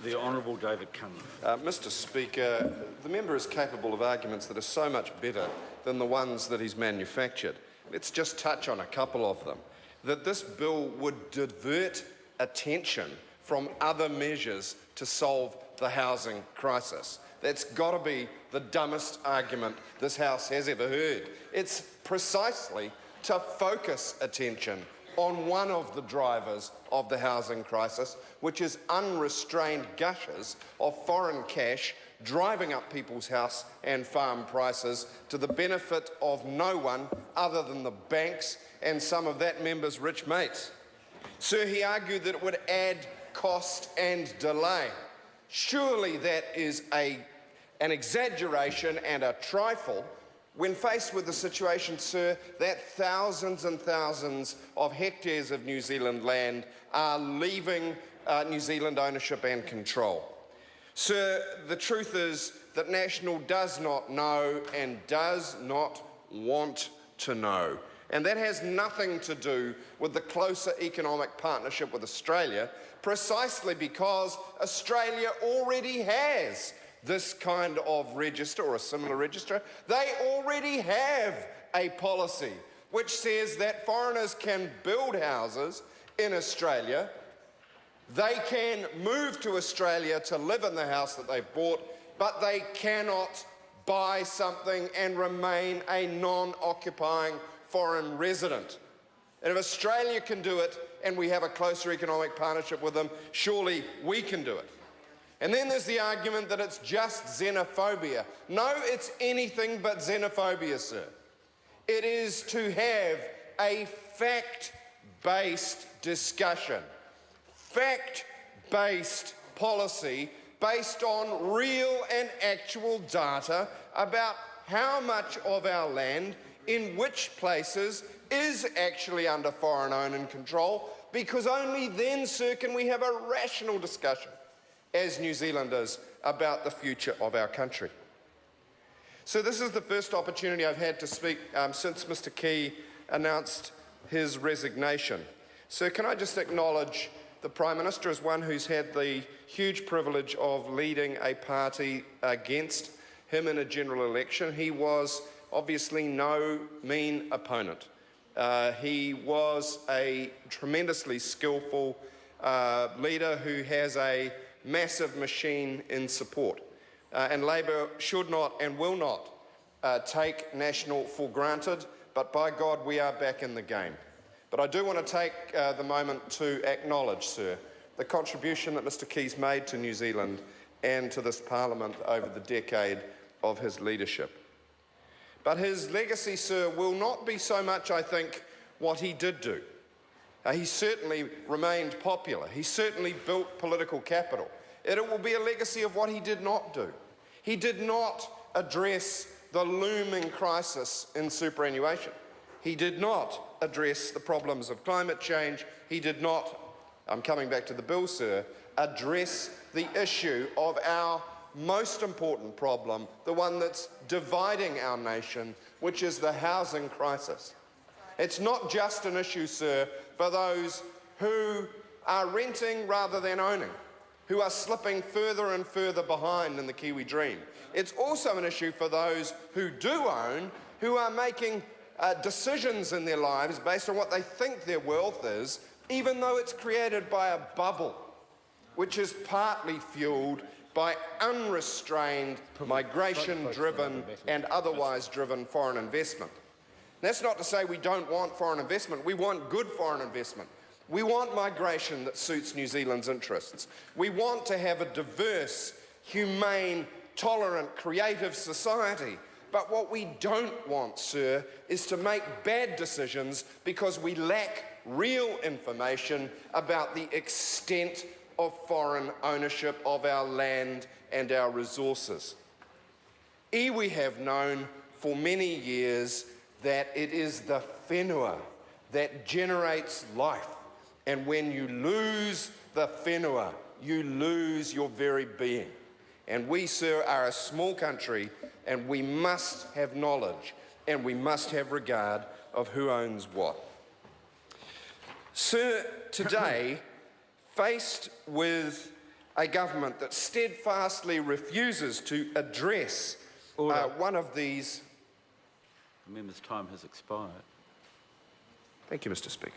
The Honourable David Cunliffe. Mr Speaker, the member is capable of arguments that are so much better than the ones that he's manufactured. Let's just touch on a couple of them. That this bill would divert attention from other measures to solve the housing crisis. That's got to be the dumbest argument this House has ever heard. It's precisely to focus attention on one of the drivers of the housing crisis, which is unrestrained gushes of foreign cash driving up people's house and farm prices to the benefit of no one other than the banks and some of that member's rich mates. Sir, he argued that it would add cost and delay. Surely that is an exaggeration and a trifle when faced with the situation, sir, that thousands and thousands of hectares of New Zealand land are leaving New Zealand ownership and control. Sir, the truth is that National does not know and does not want to know. And that has nothing to do with the closer economic partnership with Australia, precisely because Australia already has this kind of register or a similar register. They already have a policy which says that foreigners can build houses in Australia. They can move to Australia to live in the house that they've bought, but they cannot buy something and remain a non-occupying foreign resident. And if Australia can do it and we have a closer economic partnership with them, surely we can do it. And then there's the argument that it's just xenophobia. No, it's anything but xenophobia, sir. It is to have a fact-based discussion, fact-based policy based on real and actual data about how much of our land in which places is actually under foreign own and control, because only then, sir, can we have a rational discussion as New Zealanders about the future of our country. So this is the first opportunity I've had to speak since Mr Key announced his resignation. So can I just acknowledge the Prime Minister as one who's had the huge privilege of leading a party against him in a general election. He was obviously no mean opponent. He was a tremendously skillful leader who has a massive machine in support. And Labor should not and will not take National for granted, but by God, we are back in the game. But I do want to take the moment to acknowledge, sir, the contribution that Mr Key's made to New Zealand and to this Parliament over the decade of his leadership. But his legacy, sir, will not be so much, I think, what he did do. He certainly remained popular. He certainly built political capital. It will be a legacy of what he did not do. He did not address the looming crisis in superannuation. He did not address the problems of climate change. He did not, I'm coming back to the bill, sir, address the issue of our most important problem, the one that's dividing our nation, which is the housing crisis. It's not just an issue, sir, for those who are renting rather than owning, who are slipping further and further behind in the Kiwi dream. It's also an issue for those who do own, who are making decisions in their lives based on what they think their wealth is, even though it's created by a bubble, which is partly fueled by unrestrained, migration-driven and otherwise driven foreign investment. That's not to say we don't want foreign investment. We want good foreign investment. We want migration that suits New Zealand's interests. We want to have a diverse, humane, tolerant, creative society. But what we don't want, sir, is to make bad decisions because we lack real information about the extent of foreign ownership of our land and our resources. We have known for many years that it is the whenua that generates life. And when you lose the whenua, you lose your very being. And we, sir, are a small country, and we must have knowledge, and we must have regard of who owns what. Sir, today, faced with a government that steadfastly refuses to address one of these... The member's time has expired. Thank you, Mr. Speaker.